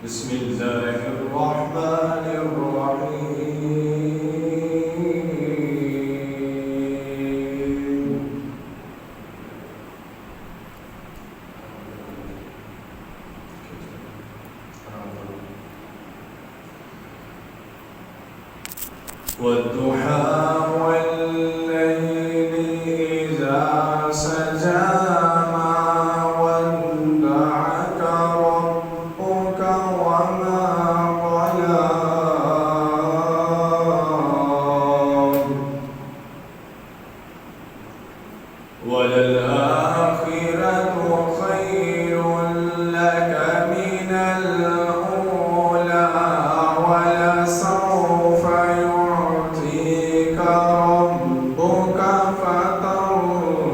بسم الله الرحمن الرحيم. والضحى والليل إذا سجى ما ودعك ربك وما قلى وللآخرة خير لك من الأولى ولسوف يعطيك ربك فترضى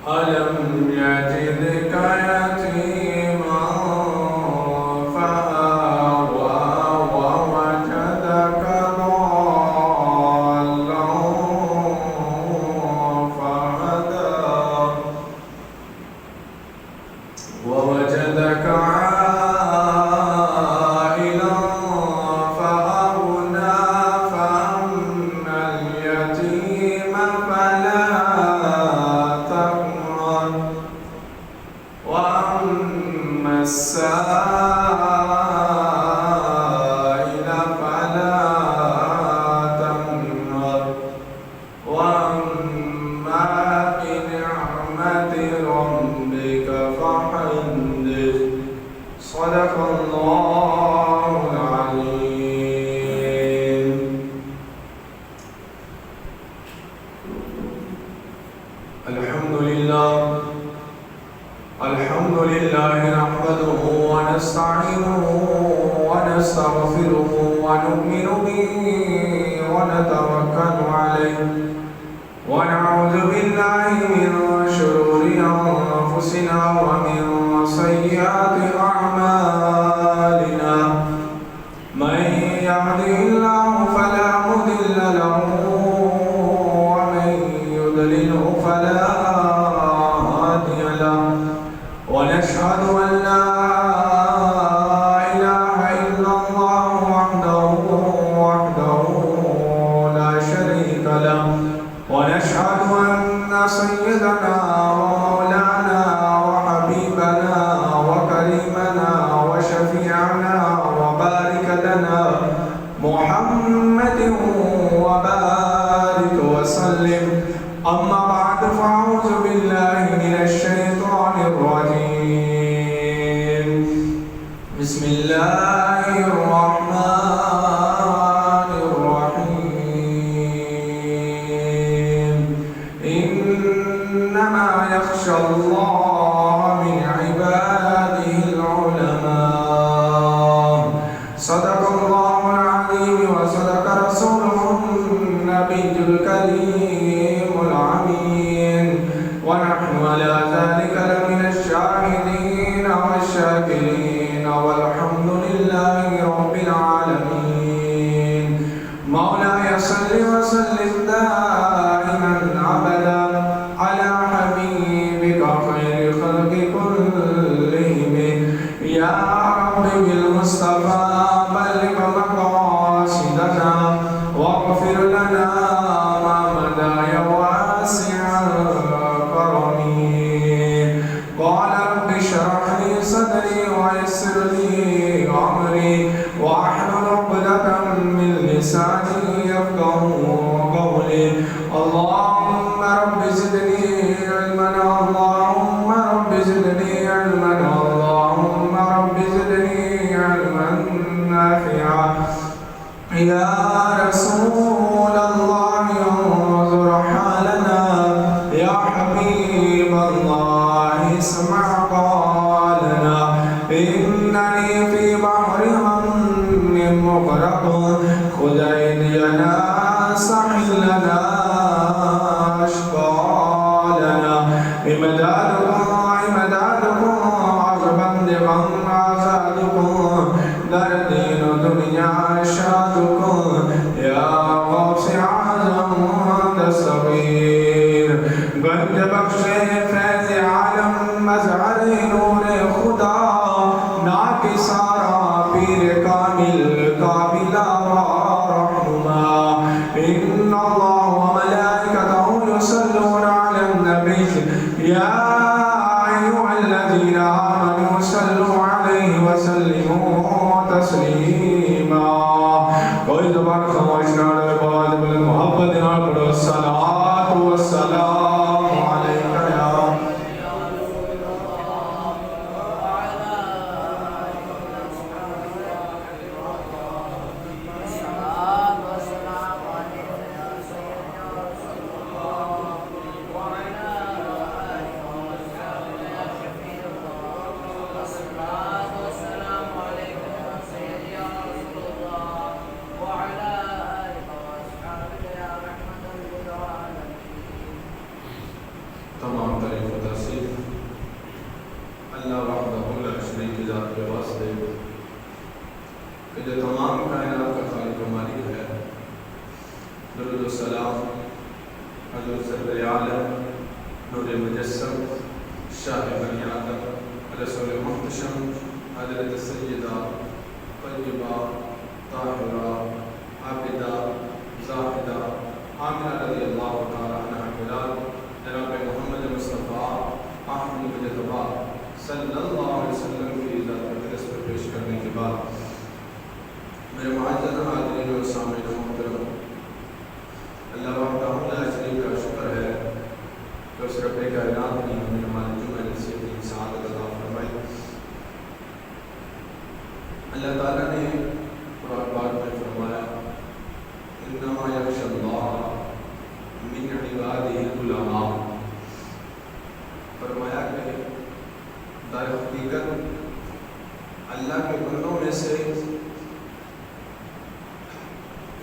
ألم يجدك يتيما فآوى ووجدك ضالا فهدى ووجدك عائلا فأغنى فأما اليتيم فلا تقهر وأما السائل فلا تنهر وأما بنعمة ربك فحدث. صدق الله العليم. الحمد لله نحمده ونستعينه ونستغفره ونؤمن به ونتوكل عليه ونعوذ بالله من شرور أنفسنا ومن سيئات أعمالنا. من يهده الله فلا مضل له ومن يضلله فلا هادي له ونشهد أن لا إله إلا الله وحده لا شريك له ونشهد أن سيدنا ومولانا وحبيبنا وكريمنا وشفيعنا وبارك لنا محمد وبارك وسلم. أما بعد فأعوذ بالله من الشيطان الرجيم. بسم الله الرحمن الرحيم. إنما يخشى الله من عباده العلماء. صدق الله العظيم وصدق رسوله النبي الكريم العمين ونحن على ذلك لمن الشاهدين والشاكرين والحمد لله رب العالمين. مولاي صل وسلم دائما أبدا على حبيبك خير خلق كلهم. يا رب بالمصطفى بلغ مقاصدنا واغفر لنا ما مدى يا واسع الكرم. قال رب اشرح لي صدري ويسر لي أمري واحلل عقدة من لساني يفقهوا قولي. اللهم رب زدني علما اللهم رب زدني علما اللهم رب زدني علما نافعا. يا رسول الله انظر حالنا. يا حبيب الله اسمع قالنا. إنني في بحر هم مغرق خذ أيدينا سحل لنا أشقالنا. إمدادكم عجبا لمن عزادكم در دین و دنیا شادكم. يا غوث عظم دستغير الرقاب الأبرار رحما إن الله وملائكته يصلون على النبي يا أيها الذين آمنوا صلوا عليه وسلموا تسليما کوئی زبان خاموش نہ رہے بعد بلند محبت نہ پڑھو الصلاۃ والسلام علیکہ یا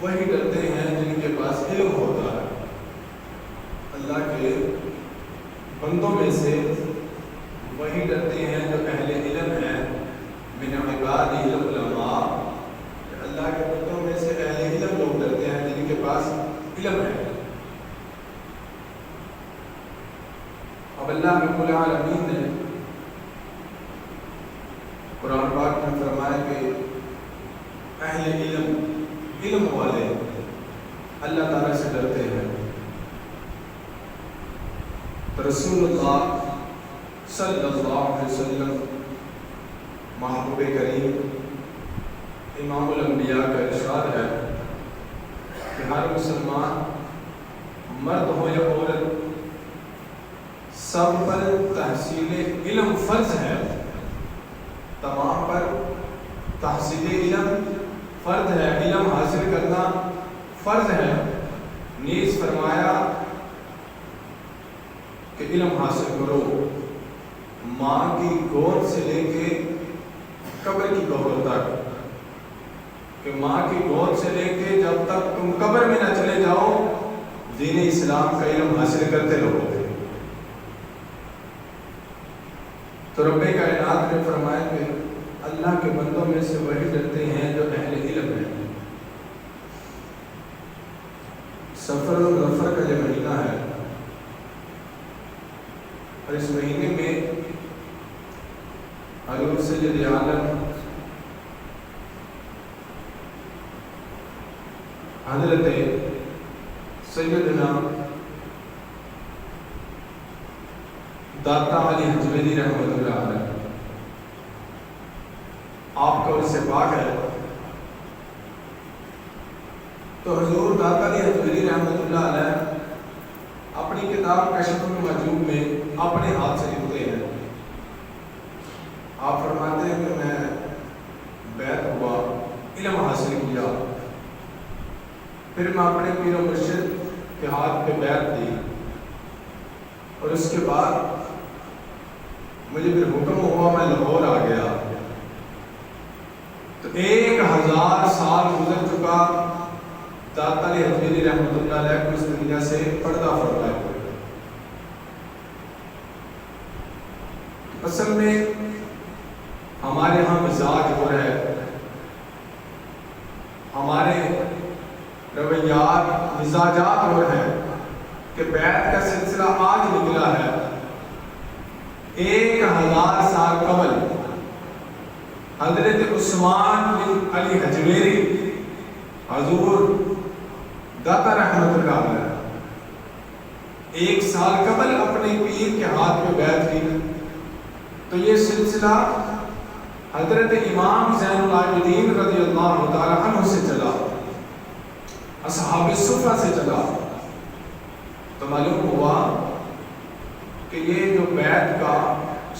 وہی ڈرتے ہیں جن کے پاس علم ہوتا ہے. اللہ کے بندوں میں سے وہی ڈرتے ہیں جو اہل علم ہیں. من عبادہ العلماء، اللہ کے بندوں میں سے اہل علم لوگ ڈرتے ہیں جن کے پاس علم ہے. اب اللہ رب العالمین نے قرآن پاک میں فرمایا کہ اہل علم والے اللہ تعالیٰ سے ڈرتے ہیں. رسول اللہ صلی اللہ علیہ وسلم محبوب کریم امام الانبیاء کا ارشاد ہے کہ ہر مسلمان مرد ہو یا عورت سب پر تحصیل علم فرض ہے. تمام پر تحصیل علم فرض ہے، علم حاصل کرنا فرض ہے. نیز فرمایا کہ علم حاصل کرو ماں کی گود سے لے کے قبر کی گود تک، کہ ماں کی گود سے لے کے جب تک تم قبر میں نہ چلے جاؤ دین اسلام کا علم حاصل کرتے رہو. تو رب کائنات نے فرمایا کہ اللہ کے بندوں میں سے وہی ڈرتے ہیں جو اہل علم ہیں. سفر و ظفر کا جو مہینہ ہے اور اس مہینے میں حضور سید عالم حضرت سیدنا داتا علی حجویری رحمۃ اللہ علیہ آپ کا اس سے پاک ہے. تو حضور داتا علی حجویری رحمۃ اللہ علیہ اپنی کتاب کشف المجوب میں اپنے ہاتھ سے لکھتے ہیں. آپ فرماتے ہیں کہ میں بیعت ہوا، علم حاصل کیا، پھر میں اپنے پیر و مرشد کے ہاتھ پہ بیعت دی اور اس کے بعد مجھے پھر حکم ہوا میں لاہور آ گیا. تو 1000 سال گزر چکا داتا علی حجویری رحمۃ اللہ علیہ کو اس دنیا سے پردہ فرمائے ہوئے. اصل میں ہمارے ہاں مزاج ہو رہا ہے، ہمارے رویات مزاجات ہو رہے ہیں کہ بیعت کا سلسلہ آج نکلا ہے. 1000 سال قبل حضرت عثمان بن علی حجویری حضور داتا رحمت اللہ علیہ 1 سال قبل اپنے پیر کے ہاتھ میں بیعت کی، تو یہ سلسلہ حضرت امام زین العابدین رضی اللہ تعالی عنہ سے چلا، اصحاب صفہ سے چلا، تو معلوم ہوا کہ یہ جو بیعت کا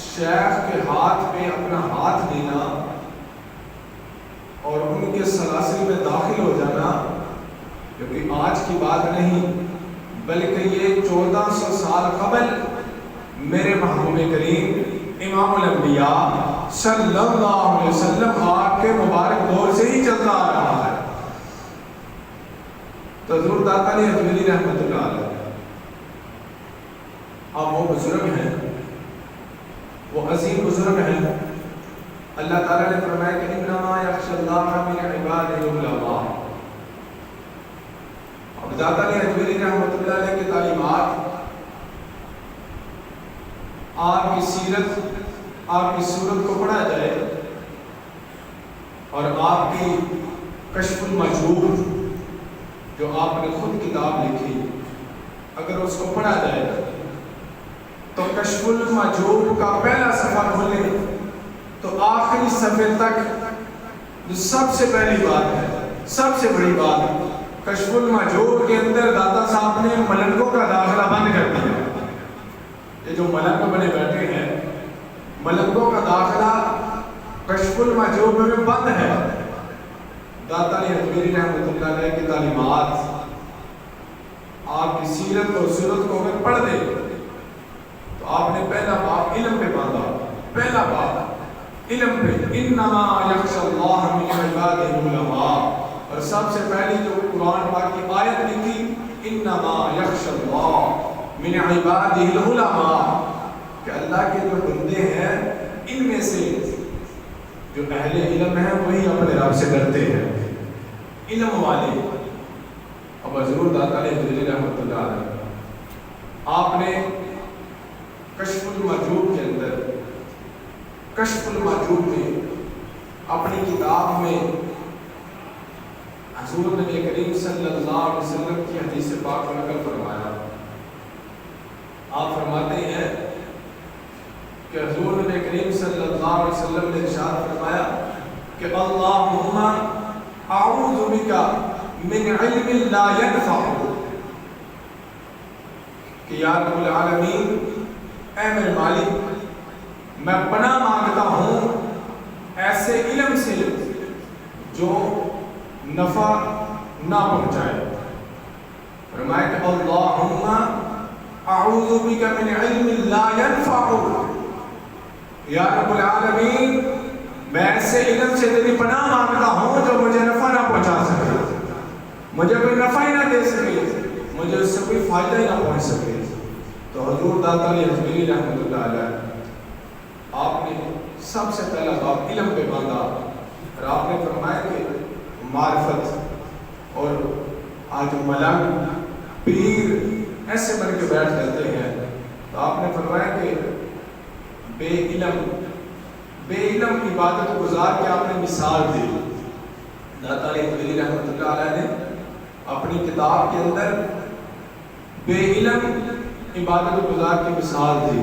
شیخ کے ہاتھ میں اپنا ہاتھ دینا اور ان کے سلاسل میں داخل ہو جانا، کیونکہ آج کی بات نہیں بلکہ یہ 1400 سال قبل میرے محبوب کریم امام الانبیاء صلی اللہ علیہ وسلم آپ کے مبارک دور سے ہی چلتا آ رہا ہے۔ تو حضور داتا علی حجویری رحمت اللہ علیہ اب وہ بزرگ ہیں، وہ عظیم بزرگ ہیں، اللہ تعالیٰ نے فرمایا کہ انما یخشی اللہ من عبادہ العلماء۔ اب داتا علی حجویری رحمت اللہ علیہ کی تعلیمات، آپ کی سیرت، آپ کی صورت کو پڑھا جائے اور آپ کی کشف المجہول جو آپ نے خود کتاب لکھی اگر اس کو پڑھا جائے تو کشف المجہول کا پہلا صفحہ کھولے تو آخری صفحے تک جو سب سے پہلی بات ہے، سب سے بڑی بات، کشف المجہول کے اندر داتا صاحب نے ملنگوں کا داخلہ بند کر دیا۔ یہ جو ملنگ بنے بیٹھے ہیں، ملنگوں کا داخلہ کشف المجہول میں بند ہے۔ داتا علی حجویری رحمۃ اللہ علیہ کی تعلیمات، آپ کی سیرت اور صورت کو اگر پڑھ دے تو آپ نے پہلا باب علم پہ باندھا، پہلا باب علم پہ، انما یخشی اللہ من عبادہ العلماء، اور سب سے پہلی جو قرآن پاک کی آیت لکھی انما یخشی اللہ من عبادہ العلماء، کہ اللہ کے جو بندے ہیں ان میں سے جو اہل علم ہیں وہی اپنے رب سے ڈرتے ہیں، علم والے۔ اب حضور داتا علی حجویری رحمۃ اللہ علیہ آپ نے کشف المجہول کے اندر، کشف المجہول میں اپنی کتاب میں حضور نبی کریم صلی اللہ علیہ وسلم کی حدیث پاک کو نقل فرمایا۔ آپ فرماتے ہیں کہ حضور نبی کریم صلی اللہ علیہ وسلم نے ارشاد فرمایا کہ اللہم اعوذ بک من علم لا ينفع، کہ یا رب العالمین، اے میرے مالک، میں پناہ مانگتا ہوں ایسے علم سے جو نفع نہ پہنچائے۔ فرمایا کہ اللہم اعوذ بک من علم لا ينفع، یا رب العالمین، میں ایسے علم سے تیری پناہ مانگتا ہوں جو مجھے نفع نہ پہنچا سکے، مجھے کوئی نفع ہی نہ دے سکے، مجھے اس سے کوئی فائدہ ہی نہ پہنچ سکے۔ تو حضور داتا علی حجویری رحمۃ اللہ علیہ آپ نے سب سے پہلا باب علم پہ باندھا اور آپ نے فرمایا کہ معرفت، اور آج ملنگ پیر ایسے بن کے بیٹھ جاتے ہیں، تو آپ نے فرمایا کہ بے علم عبادت گزار کے آپ نے مثال دی۔ داتا علی حجویری رحمۃ اللہ علیہ نے اپنی کتاب کے اندر بے علم عبادت گزار کی مثال دی۔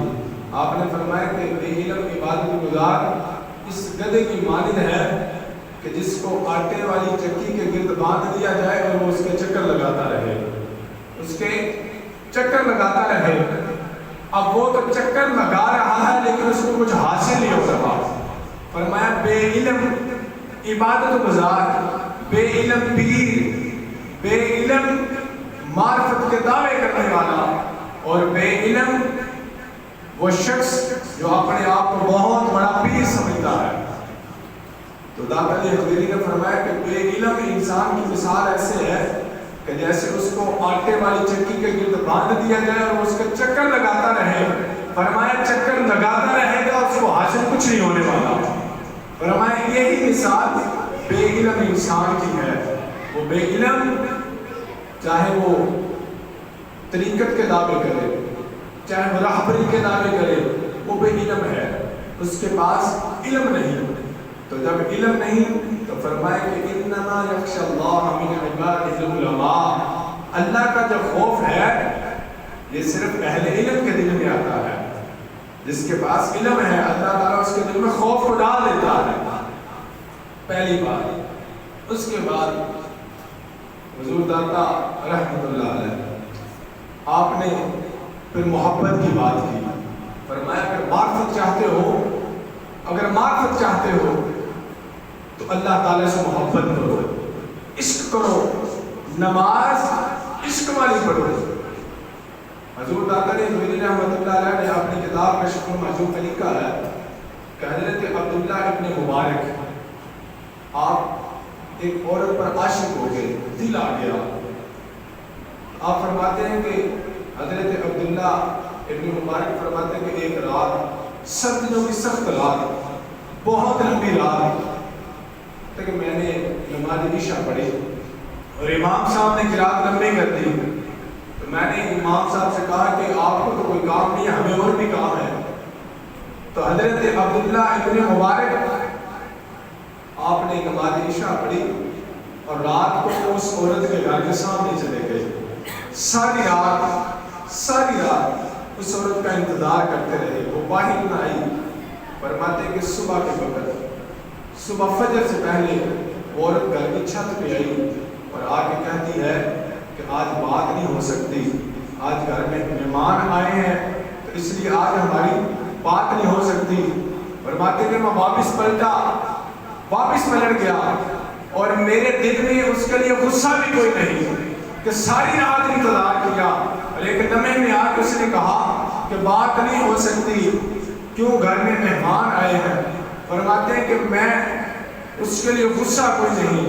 آپ نے فرمایا کہ بے علم عبادت گزار اس گدھے کی مانند ہے کہ جس کو آٹے والی چکی کے گرد باندھ دیا جائے اور وہ اس کے چکر لگاتا رہے، اس کے چکر لگاتا رہے۔ اب وہ تو چکر لگا رہا ہے لیکن اس کو کچھ حاصل نہیں ہو رہا۔ فرمایا بے علم عبادت گزار، بے علم پیر، بے علم معرفت کے دعوے کرنے والا، اور بے علم وہ شخص جو اپنے آپ کو بہت بڑا پیر سمجھتا ہے۔ تو داتا علی حجویری نے فرمایا کہ بے علم انسان کی مثال ایسے ہے کہ جیسے اس کو آٹے والی چکی کے گرد باندھ دیا جائے اور اس کا چکر لگاتا رہے۔ فرمایا چکر لگاتا رہے گا، اس کو حاصل کچھ نہیں ہونے والا۔ فرمایا یہی مثال بے علم انسان کی ہے۔ وہ بے علم چاہے وہ طریقت کے دعوے کرے، چاہے وہ راہبری کے دعوے کرے، وہ بے علم ہے، اس کے پاس علم نہیں۔ تو جب علم نہیں تو فرمایا کہ انما یخشی اللہ من عبادہ العلماء، اللہ کا جو خوف ہے یہ صرف اہل علم کے دل میں آتا ہے. جس کے پاس علم ہے اللہ تعالیٰ اس کے دل میں خوف کو ڈال دیتا ہے، پہلی بات. اس کے بعد حضور داتا رحمۃ اللہ علیہ آپ نے پھر محبت کی بات کی. فرمایا اگر معرفت چاہتے ہو تو اللہ تعالیٰ سے محبت کرو، عشق کرو، نماز عشق والی پڑھو. حضور داتا نے رحمۃ اللہ علیہ نے اپنی کتاب میں شکر معجوب میں لکھا ہے کہ حضرت عبداللہ ابن مبارک آپ ایک عورت پر عاشق ہو گئے، دل آ گیا. آپ فرماتے ہیں کہ حضرت عبداللہ ابن مبارک فرماتے ہیں کہ ایک رات، سردیوں کی سخت رات، بہت لمبی رات، کہ میں نے نماز عشاء پڑھی اور امام صاحب نے قرات لمبی کر دی. تو میں نے امام صاحب سے کہا کہ آپ کو تو کوئی کام نہیں ہے، ہمیں اور بھی کام ہے. تو حضرت عبداللہ ابن مبارک آپ نے نماز عشاء پڑھی اور رات کو اس عورت کے گھر کے سامنے چلے گئے. ساری رات اس عورت کا انتظار کرتے رہے، وہ باہر نہ آئی. فرماتے ہیں کہ صبح کے وقت، صبح فجر سے پہلے وہ عورت گھر کی چھت پہ آئی اور آ کے کہتی ہے کہ آج بات نہیں ہو سکتی، آج گھر میں مہمان آئے ہیں تو اس لیے آج ہماری بات نہیں ہو سکتی. فرماتے ہیں کہ میں واپس پلٹ گیا اور میرے دل میں اس کے لیے غصہ بھی کوئی نہیں کہ ساری رات انتظار کیا، لیکن دمے میں آ کے اس نے کہا کہ بات نہیں ہو سکتی، کیوں گھر میں مہمان آئے ہیں. فرماتے ہیں کہ میں اس کے لیے غصہ کوئی نہیں،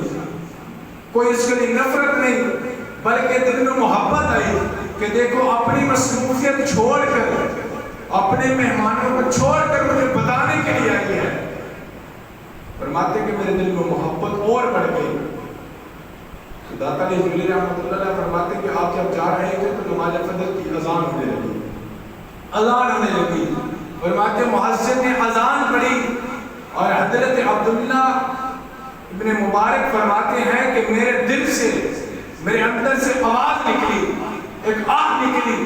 کوئی اس کے لیے نفرت نہیں، بلکہ دل میں محبت آئی کہ دیکھو اپنی مصروفیت چھوڑ کر، اپنے مہمانوں کو چھوڑ کر مجھے بتانے کے لیے آئی ہے. فرماتے کہ میرے دل میں محبت اور بڑھ گئی. داتا نے جلیل رحمۃ اللہ علیہ فرماتے کہ آپ جب جا رہے تھے تو نماز فجر کی اذان ہونے لگی. فرماتے مؤذن نے اذان پڑھی اور حضرت عبداللہ ابن مبارک فرماتے ہیں کہ میرے دل سے، میرے اندر سے آواز نکلی، ایک آہ نکلی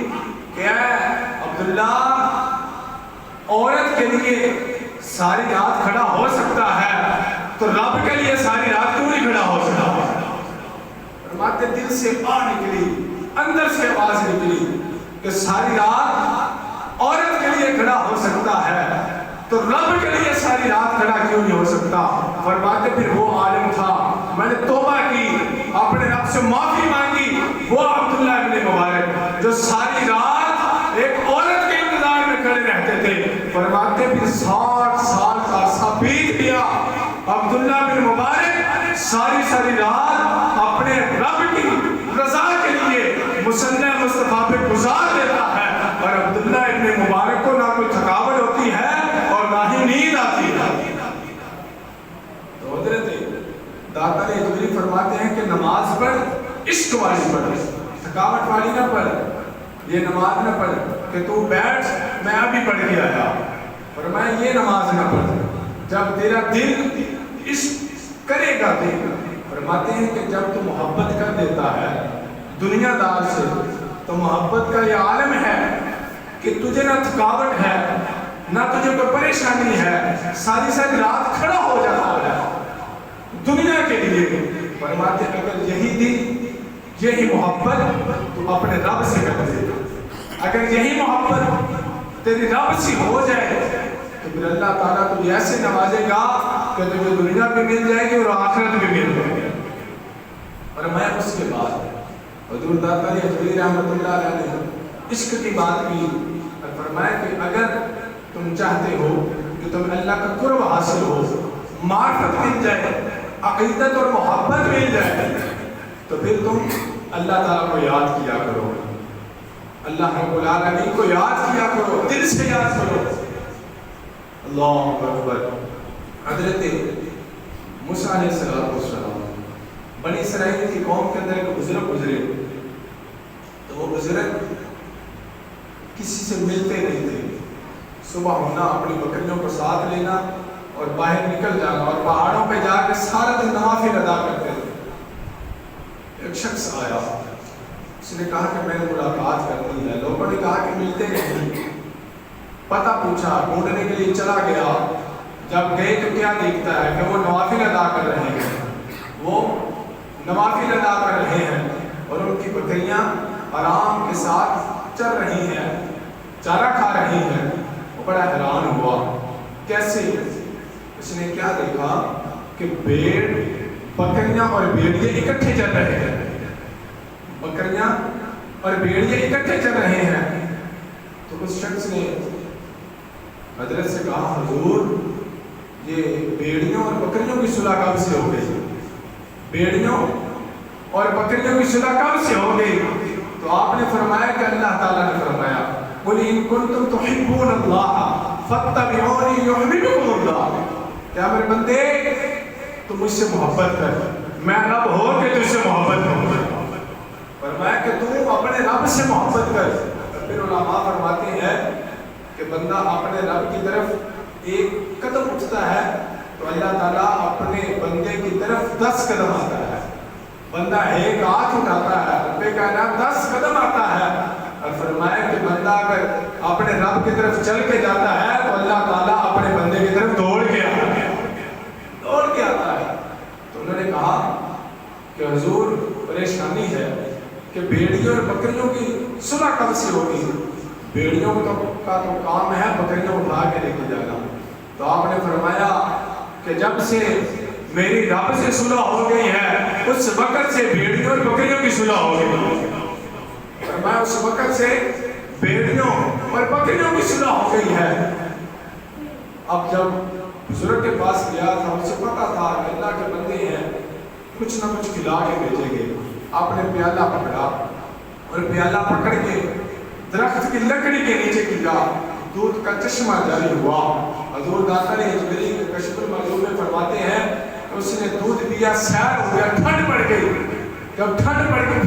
کہ اے عبداللہ، عورت کے لیے ساری رات کھڑا ہو سکتا ہے تو رب کے لیے ساری رات کیوں نہیں کھڑا ہو سکتا. فرماتے دل سے آہ نکلی، اندر سے آواز نکلی کہ ساری رات عورت کے لیے کھڑا ہو سکتا ہے تو رب کے لیے ساری رات کھڑا کیوں نہیں ہو سکتا. فرماتے پھر وہ عالم تھا، میں نے توبہ کی، اپنے رب سے معافی مانگی. وہ عبداللہ ابن مبارک جو ساری رات ایک عورت کے انتظار میں کھڑے رہتے تھے. فرماتے پھر 60 سال کا عرصہ بیت گیا، عبداللہ بن مبارک ساری رات اپنے رب کی رضا کے لیے مصلی مصطفیٰ پہ گزار دیتا ہے. اور عبداللہ ابن مبارک کو نہ کوئی تھکاوٹ ہوتی ہے اور نہ ہی نیند آتی ہے. تو حضرت داتا نے جبری فرماتے ہیں کہ نماز پڑھ، عشق والی پڑھ، تھکاوٹ والی نہ پڑھ. یہ نماز نہ پڑھ کہ تو بیٹھ میں ابھی پڑھ کے آیا. فرمایا یہ نماز نہ پڑھ جب تیرا دل عشق کرے گا. فرماتے ہیں کہ جب تو محبت کر دیتا ہے دنیا دار سے تو محبت کا یہ عالم ہے کہ تجھے نہ تھکاوٹ ہے نہ تجھے کوئی پریشانی ہے، ساری رات کھڑا ہو جاتا ہے دنیا کے لیے. فرماتے اگر یہی دل، یہی محبت تو اپنے رب سے کر دے، اگر یہی محبت تیری رب سے ہو جائے تو پھر اللہ تعالیٰ تجھے ایسے نوازے گا کہ تجھے دنیا بھی مل جائے گی اور آخرت بھی مل جائے گی. اور میں اس کے بعد حضور داتا نے رحمۃ اللہ علیہ نے عشق کی بات کی اور فرمایا کہ اگر تم چاہتے ہو کہ تم اللہ کا قرب حاصل ہو، معرفت مل جائے، عقیدت اور محبت مل جائے، تو پھر تم اللہ تعالیٰ کو یاد کیا کرو، اللہ رب العالمین کو یاد کیا کرو، دل سے یاد کرو. اللہ اکبر. حضرت موسیٰ علیہ السلام بنی اسرائیل کی قوم کے اندر ایک بزرگ گزرے تو وہ بزرگ کسی سے ملتے نہیں تھے. صبح ہونا، اپنی بکریوں کو ساتھ لینا اور باہر نکل جانا اور پہاڑوں پہ جا کے سارا دن نوافل ادا کرتے تھے. ایک شخص آیا, اس نے کہا کہ میں نے ملاقات کرنی ہے. لوگوں نے کہا کہ ملتے نہیں. پتہ پوچھا, ڈھونڈنے کے لیے چلا گیا. جب گئے تو کیا دیکھتا ہے کہ وہ نوافل ادا کر رہے ہیں, وہ نوافل ادا کر رہے ہیں اور ان کی بکریاں آرام کے ساتھ چر رہی ہیں, چارہ کھا رہی ہیں. وہ بڑا حیران ہوا, کیسے؟ اس نے کیا دیکھا کہ بھیڑ, بکریاں اور بھیڑیے اکٹھے چل رہے ہیں. بکریاں اور بھیڑیے اکٹھے چل رہے ہیں. تو اس شخص نے حضرت سے کہا, حضور یہ بھیڑیوں اور بکریوں کی صلح کب سے ہو گئی؟ بھیڑیوں اور بکریوں کی صلح کب سے ہو گئی؟ تو آپ نے فرمایا کہ اللہ تعالیٰ نے فرمایا, قُلْ إِن كُنتُمْ تُحِبُّونَ اللَّهَ فَاتَّبِعُونِي يُحْبِبْكُمُ اللَّهُ. کیا میرے بندے تم مجھ سے محبت کر, میں رب ہو کہ تجھ سے محبت کروں. فرمایا کہ تم اپنے رب سے محبت کر. پھر علماء فرماتے ہیں کہ بندہ اپنے رب کی طرف ایک قدم اٹھتا ہے تو اللہ تعالیٰ اپنے بندے کی طرف 10 قدم آتا ہے. بندہ ایک ہاتھ اٹھاتا ہے, رب کائنات 10 قدم آتا ہے. اور فرمایا کہ بندہ اگر اپنے رب کی طرف چل کے جاتا ہے تو اللہ تعالیٰ اپنے بندے کی طرف دوڑ کے آتا ہے. تو انہوں نے کہا کہ حضور پریشانی ہے کہ بھیڑیوں اور بکریوں کی صلح کب سے ہوگی؟ بھیڑیوں کا تو کام ہے بکریوں اٹھا کے لے کے جانا. تو آپ نے فرمایا کہ جب سے میری رب سے صلح ہو گئی ہے اس وقت سے بھیڑیوں اور بکریوں کی صلح ہو گئی. فرمایا اس وقت سے بھیڑیوں اور بکریوں کی صلح ہو گئی ہے. اب جب بزرگ کے پاس گیا تھا, اسے پتا تھا کہ اللہ کے بندے ہیں, کچھ نہ کچھ کھلا کے بھیجیں گے. آپ نے پیالہ پکڑا اور پیالہ پکڑ کے درخت کی لکڑی کے نیچے کیا, دودھ کا چشمہ جاری ہوا. حضور داتا نے اجمری کے کشف المعلوم میں فرماتے ہیں کہ اس نے دودھ پیا, سیر ہو گیا, ٹھنڈ پڑ گئی. جب ٹھنڈ پڑ گئی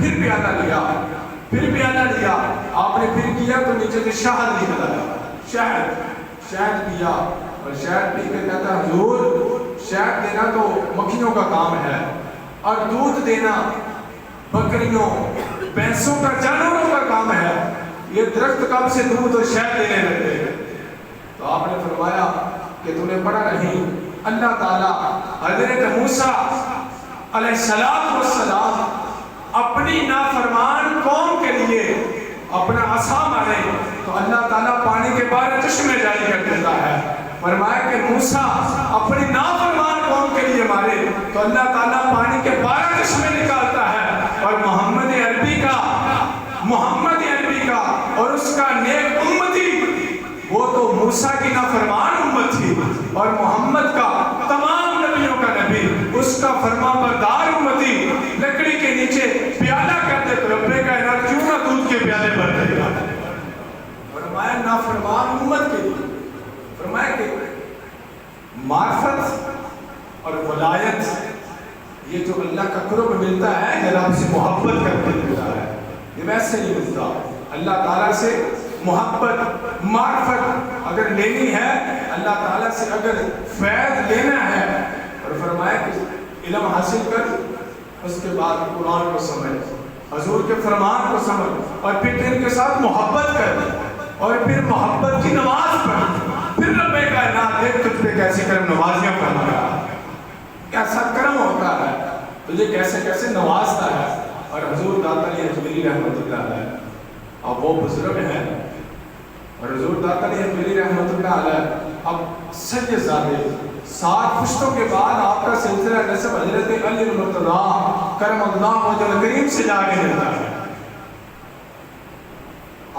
پھر پیالہ لیا, آپ نے پھر کیا تو نیچے سے شہد نکل آیا. شہد پیا اور شہد پی کے کہتا, حضور شہد دینا تو مکھیوں کا کام ہے اور دودھ دینا بکریوں, بھینسوں کا, جانوروں کا کام ہے. یہ درخت کب سے دودھ اور شہد دینے لگے؟ تو آپ نے فرمایا کہ تم نے پڑھا نہیں, اللہ تعالیٰ حضرت موسیٰ علیہ السلام اپنی نافرمان قوم کے لیے اپنا عصا مارے تو اللہ تعالیٰ پانی کے 12 چشمے جاری کر دیتا ہے. فرمایا کہ موسیٰ اپنی نافرمان قوم کے لیے مارے تو اللہ تعالیٰ پانی کے 12 چشمے نکالتا ہے. اور محمد عربی کا اور اس کا نیک امتی, وہ تو موسیٰ کی نافرمان امت تھی, اور محمد کا تمام نبیوں کا نبی, اس کا فرما بردار امتی لکڑی کے نیچے پیالہ کرتے تو رب کائنات کیوں نہ دودھ کے پیالے بھر دے گا. فرمایا نافرمان امت کے لیے. فرمایا کہ معرفت اور ولایت یہ جو اللہ کا قرب ملتا ہے یہ رب سے محبت کر کے ملتا ہے, یہ ویسے نہیں ملتا. اللہ تعالیٰ سے محبت, معرفت اگر لینی ہے, اللہ تعالیٰ سے اگر فیض لینا ہے, اور فرمایا کہ علم حاصل کر, اس کے بعد قرآن کو سمجھ, حضور کے فرمان کو سمجھ, اور پھر ان کے ساتھ محبت کر, اور پھر محبت کی نماز پڑھ. پھر رب کائنات دیکھ تجھ پہ کیسی کرم نوازیاں فرمایا, کیسا کرم ہوتا ہے, تجھے کیسے کیسے نوازتا ہے. اور حضور داتا علی اجمیری رحمۃ اللہ علیہ, اب وہ بزرگ ہیں, اور حضور داتا علی اجمیری رحمۃ اللہ علیہ اب سید زادے 7 پشتوں کے بعد آپ کا سلسلہ نسب حضرت علی المرتضیٰ کرم اللہ وجہ کریم سے جا کے ملتا ہے.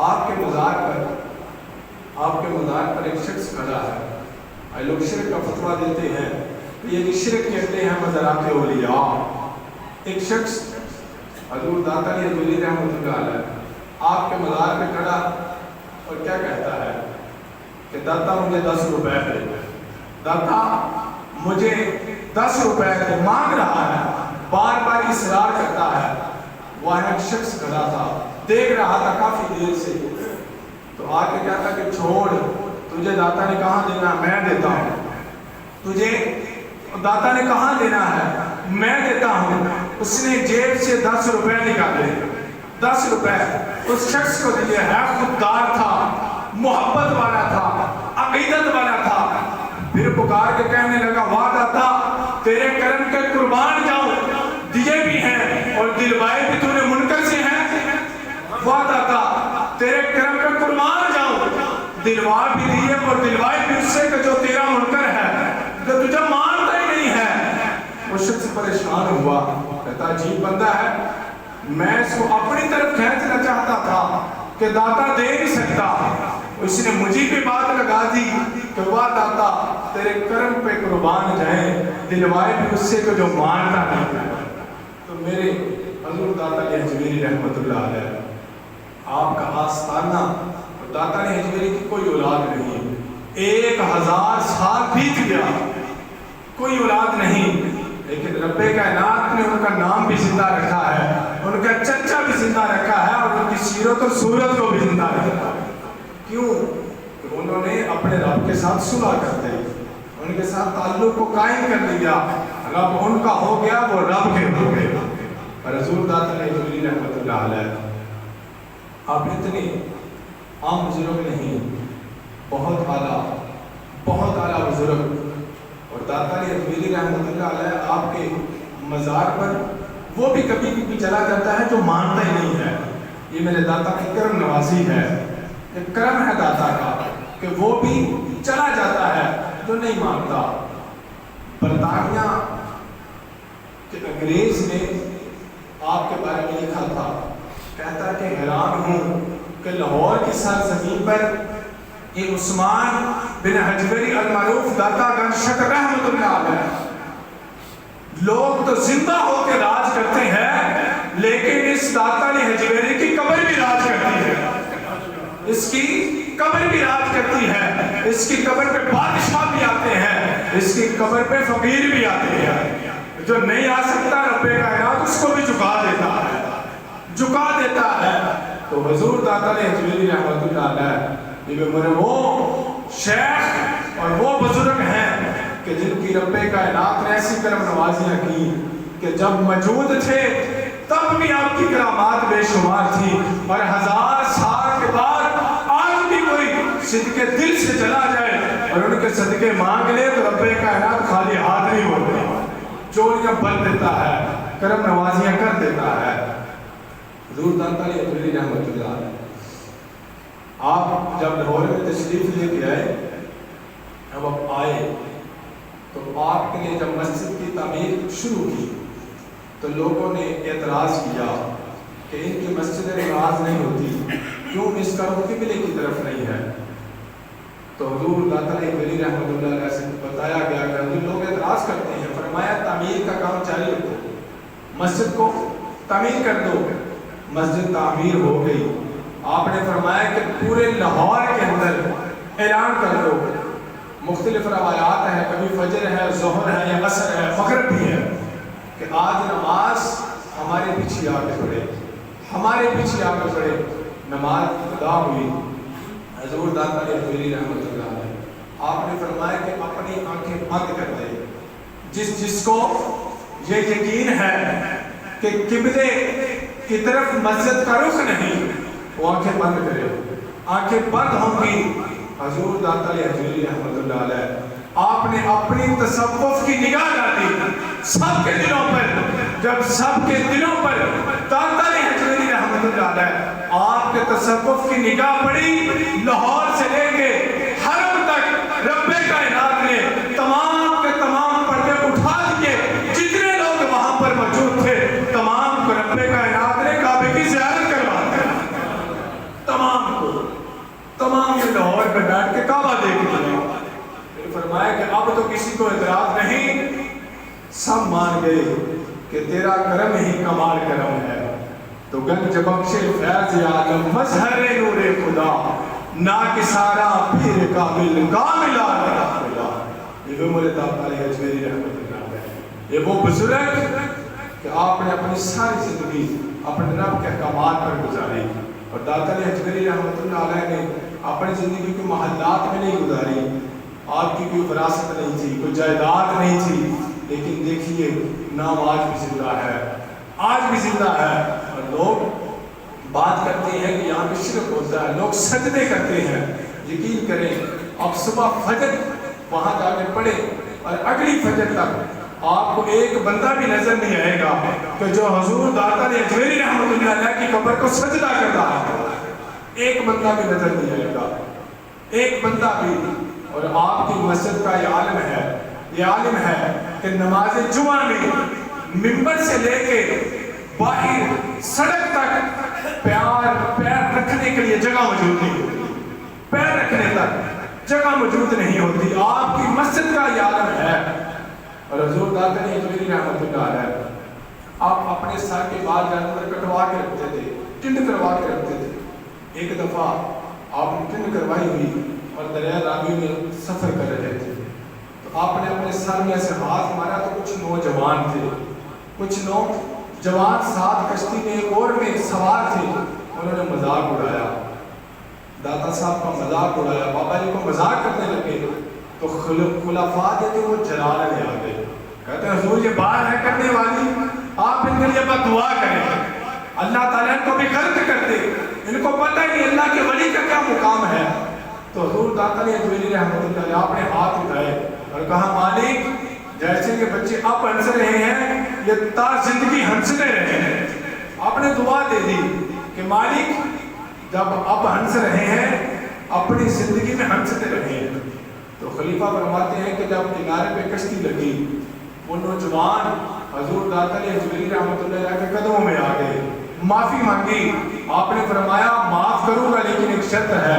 آپ کے مزار پر ایک شخص کھڑا ہے. لوگ شرک کا فتویٰ دیتے ہیں, یہ شرک کہتے ہیں مزارات اولیاء. ایک شخص حضور داتا علی اجمیری رحمۃ اللہ علیہ آپ کے مزار پہ کھڑا اور کیا کہتا ہے کہ داتا مجھے 10 روپے دے, داتا مجھے 10 روپے دے, مانگ رہا ہے, بار بار اصرار کرتا ہے. وہاں ایک شخص کھڑا تھا, دیکھ رہا تھا کافی دیر سے, تو آ کے کہتا کہ چھوڑ, تجھے داتا نے کہاں دینا, میں دیتا ہوں. تجھے داتا نے کہاں دینا ہے؟ میں دیتا ہوں۔ اس نے جیب سے 10 روپے نکالے، 10 روپے اس شخص کو دیے۔ ہے خوددار تھا، محبت والا تھا، عقیدت والا تھا۔ پھر پکار کے کہنے لگا واہ داتا تیرے کرم کے قربان جاؤں، دیے بھی ہیں اور دلوائے بھی تو نے منکر سے ہیں۔ واہ داتا تیرے کرم کے قربان جاؤں، دلوا بھی دیے اور دلوائے بھی اس سے کہ جو تیرا منکر ہے، جو تجھے مانتا ہی نہیں ہے۔ وہ شخص پریشان ہوا، کہتا عجیب بندہ ہے، میں اس کو اپنی طرف کھینچنا چاہتا تھا کہ داتا دے نہیں سکتا، اس نے مجھے بھی بات لگا دی کہ واہ داتا تیرے کرم پہ قربان جائیں، دلوائے بھی اس سے کہ جو مانتا نہیں ہے۔ تو میرے حضور داتا علی حجویری رحمت اللہ علیہ، آپ کا آستانہ، داتا علی حجویری کی کوئی اولاد نہیں، 1000 سال بیت گیا، کوئی اولاد نہیں، لیکن رب کائنات نے ان کا نام بھی زندہ رکھا ہے، ان کا چرچا بھی زندہ رکھا ہے اور ان کی سیرت اور صورت کو بھی زندہ رکھا ہے۔ کیوں؟ کہ انہوں نے اپنے رب کے ساتھ صلح کر دی، ان کے ساتھ تعلق کو قائم کر دیا، رب ان کا ہو گیا، وہ رب کے ہو گئے۔ اور حضور داتا علی حجویری رحمت اللہ علیہ، آپ اتنے عام بزرگ نہیں، بہت اعلیٰ بزرگ۔ اور داتا علی حجویری رحمت اللہ علیہ آپ کے مزار پر وہ بھی کبھی کبھی چلا جاتا ہے جو مانتا ہی نہیں ہے۔ یہ میرے داتا کی کرم نوازی ہے، ایک کرم ہے داتا کا کہ وہ بھی چلا جاتا ہے جو نہیں مانتا۔ برطانیہ کے انگریز نے آپ کے بارے میں لکھا تھا، کہتا کہ حیران ہوں کہ لاہور کی سرزمین پر یہ عثمان بن حجویری المعروف داتا گنج شکر رحمت اللہ علیہ، لوگ تو زندہ ہو کے راج کرتے ہیں، لیکن اس داتا علی حجویری کی قبر بھی راج کرتی ہے، اس کی قبر بھی راج کرتی ہے، اس کی قبر پہ بادشاہ بھی آتے ہیں، اس کی قبر پہ فقیر بھی آتے ہیں۔ جو نہیں آ سکتا رب کائنات اس کو بھی جھکا دیتا ہے۔ تو حضور داتا علی حجویری رحمت اللہ علیہ یہ میرے وہ شیخ اور وہ بزرگ ہیں کہ جن کی رب کائنات نے ایسی کرم نوازیاں کی کہ جب موجود تھے تب بھی آپ کی کرامات بے شمار تھی، اور 1000 سال کے بعد آج بھی کوئی صدقے دل سے چلا جائے اور ان کے صدقے مانگ لے تو رب کائنات خالی ہاتھ نہیں ہوتا، چوریاں بن دیتا ہے، کرم نوازیاں کر دیتا ہے۔ حضور داتا علی حجویری رحمت اللہ علیہ آپ جب لاہور میں تشریف لے کے آئے، جب آپ آئے تو آپ نے جب مسجد کی تعمیر شروع کی تو لوگوں نے اعتراض کیا کہ ان کی مسجد نماز نہیں ہوتی، کیوں اس کا رخ قبلے کی طرف نہیں ہے؟ تو حضور داتا علی حجویری رحمت اللہ علیہ سے بتایا گیا کہ حضور لوگ اعتراض کرتے ہیں، فرمایا تعمیر کا کام جاری رکھو، مسجد کو تعمیر کر دو۔ مسجد تعمیر ہو گئی، آپ نے فرمایا کہ پورے لاہور کے اندر اعلان کر دو، مختلف روایات ہیں، کبھی فجر ہے، ظہر ہے یا عصر ہے، مغرب بھی ہے، کہ آج نماز ہمارے پیچھے آ کے پڑھے، نماز ادا ہوئی۔ حضور داتا علی حجویری رحمت اللہ علیہ آپ نے فرمایا کہ اپنی آنکھیں بند کر دے، جس کو یہ یقین ہے کہ قبلے کی طرف مسجد کا رخ نہیں، وہ آنکھیں بند کرے، آنکھیں بند ہوں گی۔ حضور داتا علی حجویری رحمت اللہ علیہ آپ نے اپنی تصوف کی نگاہ ڈالی سب کے دلوں پر، جب سب کے دلوں پر داتا علی حجویری رحمت اللہ علیہ آپ کے تصوف کی نگاہ پڑی، لاہور سے لے کے حرم تک رب کائنات نے تمام کے تمام پردے اٹھا دیے، جتنے لوگ وہاں پر موجود تھے تمام کو رب کائنات نے کعبے کی زیارت کروا دی، تمام نے لاہور میں بیٹھ کے کعبہ دیکھ لیا۔ پھر فرمایا کہ اب تو کسی کو اعتراض نہیں، سب مان گئے کہ تیرا کرم ہی کمال کرم ہے۔ تو گنج بخش فیض عالم مظہر نور خدا، نا کسارا پیر قابل کاملا رہا۔ یہ وہ میرے داتا علی حجویری رحمت اللہ علیہ، یہ وہ بزرگ کہ آپ نے اپنی ساری زندگی اپنے رب کے احکامات پر گزاری، اور داتا علی حجویری رحمت اللہ علیہ نے اپنی زندگی کو محلات میں نہیں گزاری، آپ کی کوئی وراثت نہیں تھی، کوئی جائیداد نہیں تھی، لیکن دیکھیے نام آج بھی زندہ ہے، آج بھی زندہ ہے۔ اور لوگ بات کرتے ہیں کہ یہاں پہ شرک ہوتا ہے، لوگ سجدے کرتے ہیں۔ یقین کریں آپ صبح فجر وہاں جا کے پڑھیں اور اگلی فجر تک آپ کو ایک بندہ بھی نظر نہیں آئے گا کہ جو حضور داتا نے اجمیری رحمۃ اللہ علیہ کی قبر کو سجدہ کر رہا ہے، ایک بندہ بھی نظر نہیں آئے گا، ایک بندہ بھی۔ اور آپ کی مسجد کا یہ عالم ہے کہ نماز جمعہ میں ممبر سے لے کے باہر سڑک تک پیر رکھنے کے لیے جگہ موجود نہیں ہوتی، پیر رکھنے تک جگہ موجود نہیں ہوتی۔ آپ کی مسجد کا یہ عالم ہے۔ اور حضور داتا نے اجمیری رحمۃ اللہ علیہ آپ اپنے سر کے بال جانور کٹوا کے رکھتے تھے، ٹنڈ کروا کے رکھتے تھے۔ ایک دفعہ آپ نے ٹنڈ کروائی ہوئی اور دریا راوی میں سفر کر رہے تھے، تو آپ نے اپنے سر میں سے ہاتھ مارا تو کچھ نوجوان تھے، کچھ نوجوان ساتھ کشتی میں ایک اور میں سوار تھے، انہوں نے مذاق اڑایا، داتا صاحب کا مذاق اڑایا، بابا جی کو مذاق کرنے لگے۔ تو خلفاء تھے وہ جلال لے آ گئے، کہتے ہیں حضور یہ بات ہے کرنے والی، آپ ان کے لیے بد دعا کریں، اللہ تعالیٰ ان کو بھی غرق کر دے، ان کو پتہ ہی نہیں اللہ کے ولی کا کیا مقام ہے۔ تو حضور داتا نے اجمیری رحمۃ اللہ علیہ آپ نے ہاتھ اٹھائے اور کہا مالک جیسے کہ بچے اب ہنس رہے ہیں یہ تا زندگی ہنستے رہے ہیں۔ آپ نے دعا دے دی کہ مالک جب اب ہنس رہے ہیں اپنی زندگی میں ہنستے رہے ہیں۔ تو خلیفہ فرماتے ہیں کہ جب کنارے پہ کشتی لگی وہ نوجوان حضور داتا نے اجمیری رحمۃ اللہ علیہ کے قدموں میں آ گئے، معافی مانگی۔ آپ نے فرمایا معاف کروں گا لیکن ایک شرط ہے،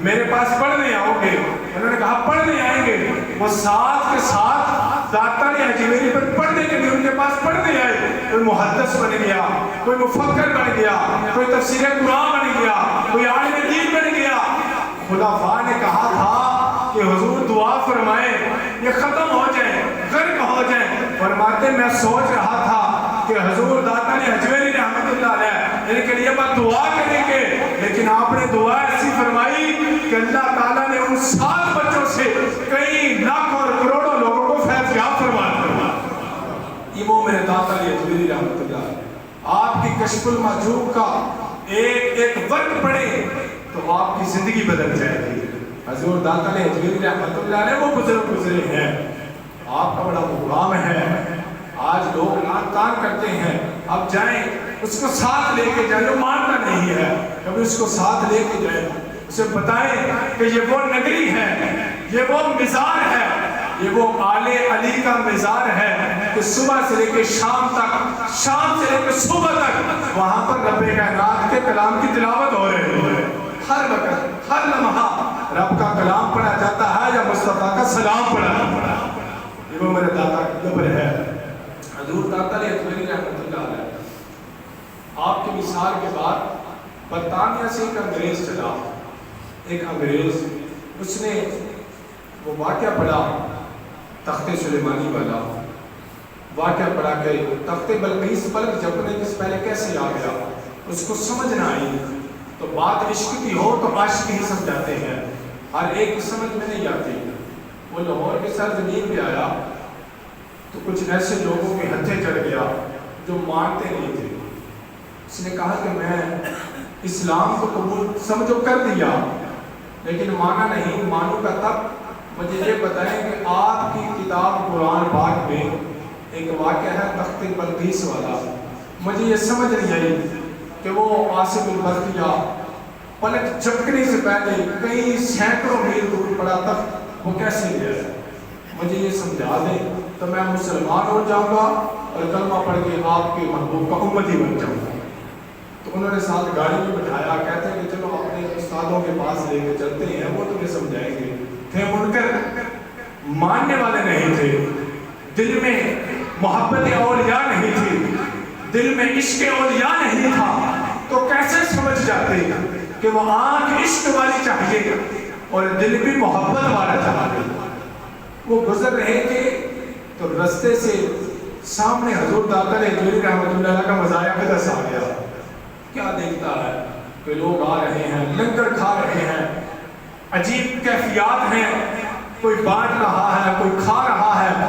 میرے پاس پڑھنے آؤ گے؟ انہوں نے کہا پڑھنے آئیں گے۔ وہ ساتھ کے ساتھ داتا نے اجمیری پر پڑھنے کے لیے ان کے پاس پڑھنے آئے۔ کوئی محدث بن گیا، کوئی مفکر بن گیا، کوئی تفسیر قرآن بن گیا، کوئی عالم دین بن گیا۔ خلفاء نے کہا تھا کہ حضور دعا فرمائیں یہ ختم ہو جائیں، غرق ہو جائیں۔ فرماتے میں سوچ رہا تھا کہ حضور داتا نے اجمیری رحمۃ اللہ علیہ ان کے لیے بس دعا کریں گے، لیکن آپ نے دعا ایسی فرمائی کہ اللہ تعالیٰ نے ان 7 بچوں سے کئی لاکھوں اور کروڑوں لوگوں کو فیض یاب فرما دیا۔ یہ وہ میرے داتا نے اجمیری رحمۃ اللہ علیہ آپ کی کشف المحجوب کا ایک ورق پڑھے تو آپ کی زندگی بدل جائے گی۔ حضور داتا نے اجمیری رحمۃ اللہ علیہ وہ بزرگ گزرے ہیں، آپ کا بڑا مقام ہے۔ آج لوگ ناکان کرتے ہیں، اب جائیں اس کو ساتھ لے کے جائیں، جو مانتا نہیں ہے کبھی اس کو ساتھ لے کے جائیں، اسے بتائیں کہ یہ وہ نگری ہے، یہ وہ مزار ہے، یہ وہ آل علی کا مزار ہے کہ صبح سے لے کے شام تک، شام سے لے کے صبح تک وہاں پر رب کائنات کے کلام کی تلاوت ہو رہی ہے۔ ہر وقت ہر لمحہ رب کا کلام پڑھا جاتا ہے یا مصطفیٰ کا سلام پڑھا جاتا ہے۔ یہ وہ میرے داتا کی قبر ہے۔ حضور داتا نے اجمیری رحمۃ اللہ علیہ آپ کے وصال کے بعد برطانیہ سے ایک انگریز چلا، ایک انگریز، اس نے وہ واقعہ پڑھا تخت سلیمانی والا واقعہ پڑھا کہ تخت بلقیس پلک جھپکنے سے پہلے کیسے آ گیا، اس کو سمجھ نہ آئی۔ تو بات عشق کی ہو تو عاشق ہی سمجھاتے ہیں، ہر ایک کی سمجھ میں نہیں آتی۔ وہ لاہور کے سرزمین پہ آیا تو کچھ ایسے لوگوں کے ہتھے چڑھ گیا جو مانتے نہیں تھے۔ اس نے کہا کہ میں اسلام کو قبول سمجھو کر دیا لیکن مانا نہیں، مانوں کا تب مجھے یہ بتائیں کہ آپ کی کتاب قرآن پاک میں ایک واقعہ ہے تخت بلقیس والا، مجھے یہ سمجھ نہیں آئی کہ وہ آصف البرقیہ پلک جھپکنے سے پہلے کئی سینکڑوں میل دور پڑا تخت وہ کیسے گیا ہے، مجھے یہ سمجھا دیں تو میں مسلمان ہو جاؤں گا اور کلمہ پڑھ کے آپ کے محبوب کا امتی بن جاؤں گا۔ تو انہوں نے ساتھ گاڑی میں بٹھایا، کہتے ہیں کہ چلو اپنے استادوں کے پاس لے کے چلتے ہیں، وہ تمہیں سمجھائیں گے۔ تھے منکر، ماننے والے نہیں تھے، دل میں محبت اولیاء نہیں تھی، دل میں عشق اولیاء نہیں تھا، تو کیسے سمجھ جاتے کہ وہ آنکھ عشق والی چاہیے اور دل بھی محبت والا چاہیے۔ وہ گزر رہے تھے تو رستے سے سامنے حضور داتا نے اجمیری رحمۃ اللہ علیہ کا مزایا قدس آ گیا۔ کیا دیکھتا ہے کہ لوگ آ رہے ہیں، لنگر کھا رہے ہیں، عجیب کیفیات ہیں، کوئی بانٹ رہا ہے، کوئی کھا رہا ہے،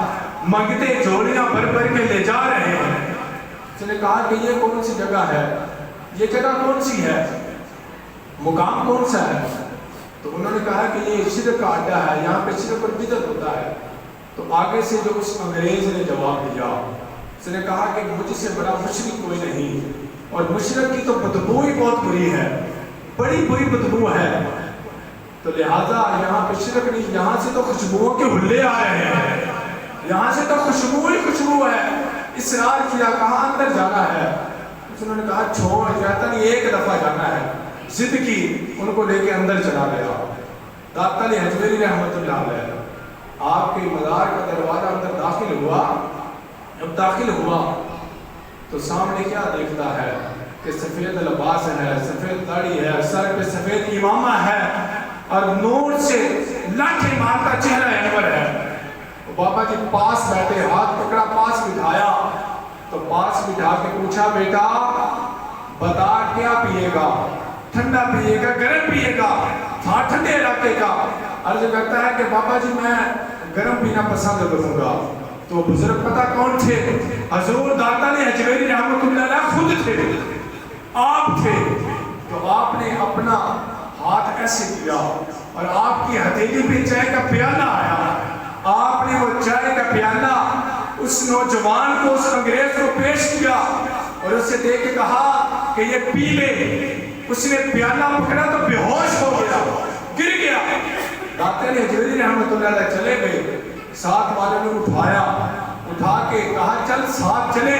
منگتے جھولیاں بھر بھر کے لے جا رہے ہیں۔ اس نے کہا کہ یہ کون سی جگہ ہے، یہ جگہ کون سی ہے، مقام کون سا ہے؟ تو انہوں نے کہا کہ یہ شرک کا اڈا ہے، یہاں پہ شرک اور بدعت ہوتا ہے۔ تو آگے سے جو اس انگریز نے جواب دیا، اس نے کہا کہ مجھ سے بڑا مشرک کوئی نہیں، اور مشرک کی تو بدبو ہی بہت بری ہے، بڑی بری بدبو ہے، تو لہٰذا یہاں پہ شرک نہیں، یہاں سے تو خوشبوؤں کے حلے آ رہے ہیں، یہاں سے تو خوشبو ہی خوشبو ہے۔ اصرار کیا، کہاں اندر جانا ہے؟ انہوں نے کہا چھوڑ جاتا نہیں، ایک دفعہ جانا ہے، ضد کی، ان کو لے کے اندر چلا گیا۔ داتا علی حجویری رحمۃ اللہ علیہ آپ کے مزار کا دروازہ اندر داخل ہوا، جب داخل ہوا تو سامنے کیا دیکھتا ہے کہ سفید لباس ہے، سفید داڑھی ہے، سر پہ سفید امامہ ہے، اور نور سے لاٹھی مارتا چہرہ انور ہے۔ بابا جی پاس بیٹھے، ہاتھ پکڑا، پاس بٹھایا، تو پاس بٹھا کے پوچھا بیٹا بتا کیا پیے گا، ٹھنڈا پیے گا گرم پیے گا؟ تھا ٹھنڈے علاقے کا، عرض کرتا ہے کہ بابا جی میں گرم پینا پسند کروں گا۔ تو بزرگ پتہ کون تھے؟ حضور داتا علی حجویری رحمۃ اللہ علیہ خود تھے، آپ تھے۔ تو آپ نے اپنا ہاتھ ایسے کیا اور آپ کی ہتھیلی پہ چائے کا پیالہ آیا، آپ نے وہ چائے کا پیالہ اس نوجوان کو، اس انگریز کو پیش کیا اور اسے دے کے کہا کہ یہ پی لے۔ اس نے پیالہ پکڑا تو بے ہوش ہو گیا، گر گیا۔ داتا علی حجویری رحمۃ اللہ علیہ چلے گئے، ساتھ والوں نے اٹھایا، اٹھا کے کہا چل ساتھ چلے۔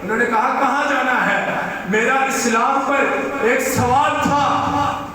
انہوں نے کہا کہاں جانا ہے؟ میرا اسلام پر ایک سوال تھا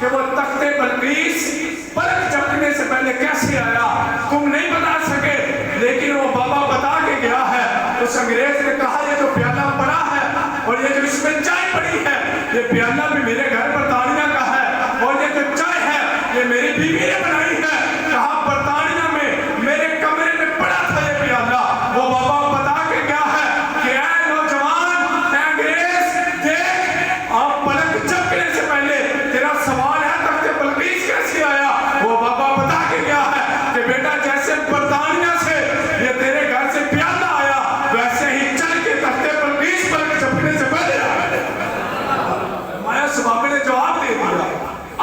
کہ وہ تخت بلقیس پلک جھپکنے سے پہلے کیسے آیا، تم نہیں بتا سکے، لیکن وہ بابا بتا کے گیا ہے۔ اس انگریز نے کہا یہ جو پیالہ پڑا ہے اور یہ جو اس میں چائے پڑی ہے، یہ پیالہ بھی میرے گھر برطانیہ کا ہے، اور یہ جو چائے ہے یہ میری بیوی نے بنائی ہے۔ کہا برطانیہ میں میرے کمرے میں پڑا تھا یہ پیالہ۔ وہ بابا بتا کے گیا ہے کہ اے نوجوان، اے انگریز، دیکھ آپ پلک جھپکنے سے پہلے تیرا سوال ہے تخت بلقیس کیسے آیا؟ وہ بابا بتا کے گیا ہے کہ بیٹا جیسے برطانیہ سے یہ تیرے گھر سے پیالہ آیا، ویسے ہی چل کے تخت بلقیس پلک جھپکنے سے پہلے آیا۔ مایا صحابہ نے جواب دے دیا،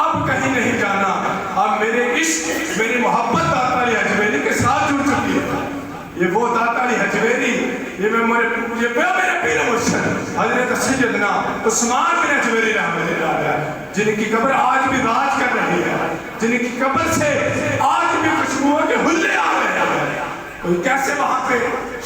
اب کہیں نہیں جانا، اب میرے عشق، میری محبت داتا علی حجویری کے ساتھ جڑ چکی ہے۔ یہ وہ داتا علی حجویری، یہ میرے پیر مرشد حضرت سیدنا عثمان بن حجویری رحمۃ اللہ علیہ، جن کی قبر آج بھی راج کر رہی ہے، جن کی قبر سے آج بھی خوشبوؤں کے حلے آ رہے ہیں۔ کوئی کیسے وہاں پہ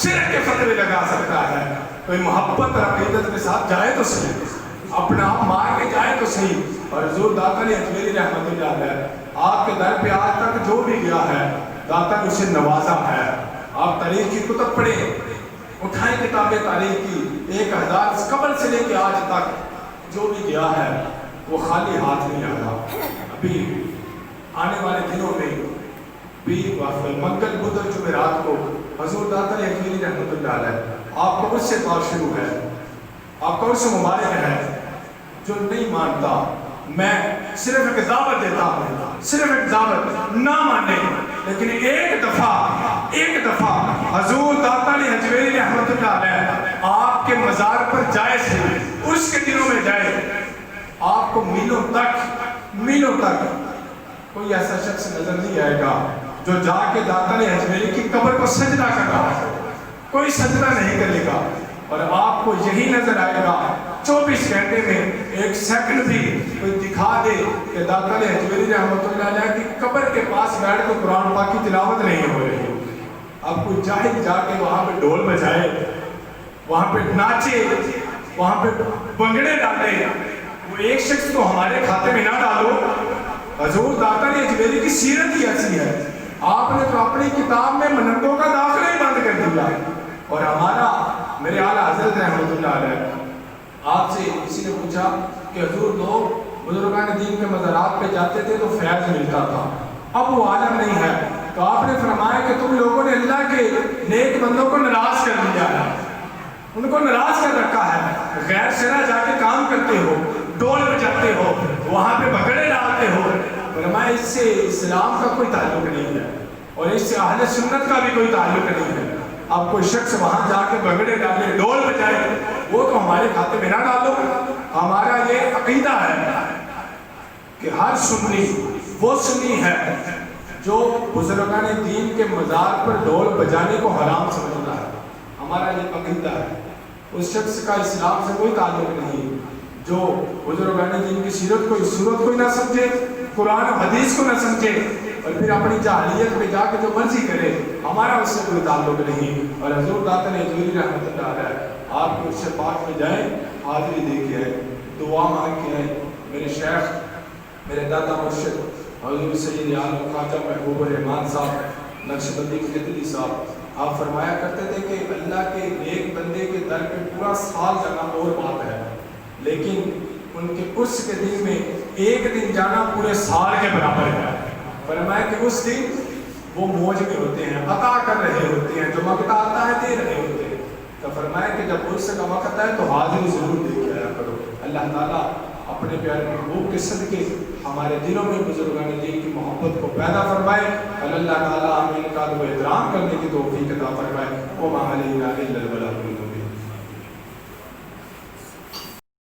شرک کے فتوے لگا سکتا ہے؟ کوئی محبت اور عقیدت کے ساتھ جائے تو صحیح، اپنا آپ مار کے جائے تو صحیح۔ اور حضور داتا علی حجویری رحمۃ اللہ علیہ آپ کے در پہ آج تک جو بھی گیا ہے، داتا نے اسے نوازا ہے۔ آپ تاریخ کی کتب پڑھیں، اٹھائیں کتابیں تاریخ کی، 1000 قبل سے لے کے آج تک جو بھی گیا ہے وہ خالی ہاتھ نہیں آیا۔ ابھی آنے والے دنوں میں بھی منگل بدھ اور جمعرات کو حضور داتا علی حجویری رحمۃ اللہ علیہ آپ کو اس سے دور شروع ہے، آپ کو اس مبارک ہے۔ جو نہیں مانتا میں صرف ایک دعوت دیتا ہوں، صرف ایک دعوت، نہ مانے لیکن ایک دفعہ حضور داتا علی حجویری رحمۃ اللہ علیہ آپ کے مزار پر جائے سے اس کے دنوں میں جائے، آپ کو میلوں تک کوئی ایسا شخص نظر نہیں آئے گا جو جا کے داتا علی حجویری کی قبر کو سجدہ کر رہا ہے، کوئی سجدہ نہیں کرے گا۔ اور آپ کو یہی نظر آئے گا 24 گھنٹے میں 1 سیکنڈ بھی کوئی دکھا دے کہ داتا علی حجویری رحمۃ اللہ علیہ کی قبر کے پاس بیٹھ کے قرآن پاک کی تلاوت نہیں ہو رہی۔ اب کوئی جاہل جا کے وہاں پہ ڈھول بجائے، وہاں پہ ناچے، وہاں پہ بنگڑے ڈالے، وہ ایک شخص تو ہمارے کھاتے میں نہ ڈالو۔ حضور داتا علی حجویری کی سیرت ہی ایسی ہے، آپ نے تو اپنی کتاب میں منندوں کا داخلہ ہی بند کر دیا۔ اور ہمارا میرے اعلیٰ حضرت رحمۃ اللہ علیہ آپ سے کسی نے پوچھا کہ حضور لوگ بزرگان دین کے مزارات پہ جاتے تھے تو فیض ملتا تھا، اب وہ عالم نہیں ہے، تو آپ نے فرمایا کہ تم لوگوں نے اللہ کے نیک بندوں کو ناراض کر دیا ہے، ان کو ناراض کر رکھا ہے، غیر شرع جا کے کام کرتے ہو، ڈول بجاتے ہو، وہاں پہ بگڑے ڈالتے ہو۔ فرمایا اس سے اسلام کا کوئی تعلق نہیں ہے، اور اس سے اہل سنت کا بھی کوئی تعلق نہیں ہے. اب کوئی شخص وہاں جا کے بگڑے ڈالے ڈول بجائے وہ تو ہمارے کھاتے میں نہ ڈالو. ہمارا یہ عقیدہ ہے کہ ہر سنی وہ سنی ہے جو بزرگان دین کے مزار پر ڈول بجانے کو حرام سمجھتا ہے. ہمارا یہ عقیدہ ہے. اس شخص کا اسلام سے کوئی تعلق نہیں جو بزرگان دین کی سیرت کو ہی نہ سمجھے, قرآن و حدیث کو نہ سمجھے اور پھر اپنی جاہلیت میں جا کے جو مرضی کرے. ہمارا اس سے کوئی تعلق نہیں. اور حضور داتا نے حضوری رحمت اللہ علیہ آپ کے عرش پاک میں جائیں, حاضری دے کے آئے, دعا مانگ کے آئے. میرے شیخ میرے دادا مرشد حضور سید عالم خواجہ محبوب الرحمان صاحب نقشبندی قدری صاحب آپ فرمایا کرتے تھے کہ اللہ کے نیک بندے کے در پہ پورا سال جانا اور بات ہے, لیکن ان کے عرس کے دن میں ایک دن جانا پورے سال کے برابر ہے. فرمایا کہ اس دن وہ موج میں ہوتے ہیں, عطا کر رہے ہوتے ہیں, جو وقت آتا ہے دے رہے ہوتے ہیں. تو فرمایا کہ جب عرس کا وقت ہے تو حاضری ضرور دے کے آیا کرو. اللہ تعالیٰ اپنے پیارے محبوب کے صدقے ہمارے دلوں میں بزرگان دین کی محبت کو پیدا فرمائے. اللہ تعالیٰ ہمیں ان کا ادب و احترام کرنے کی توفیق عطا فرمائے. وما علینا الا البلاغ المبین.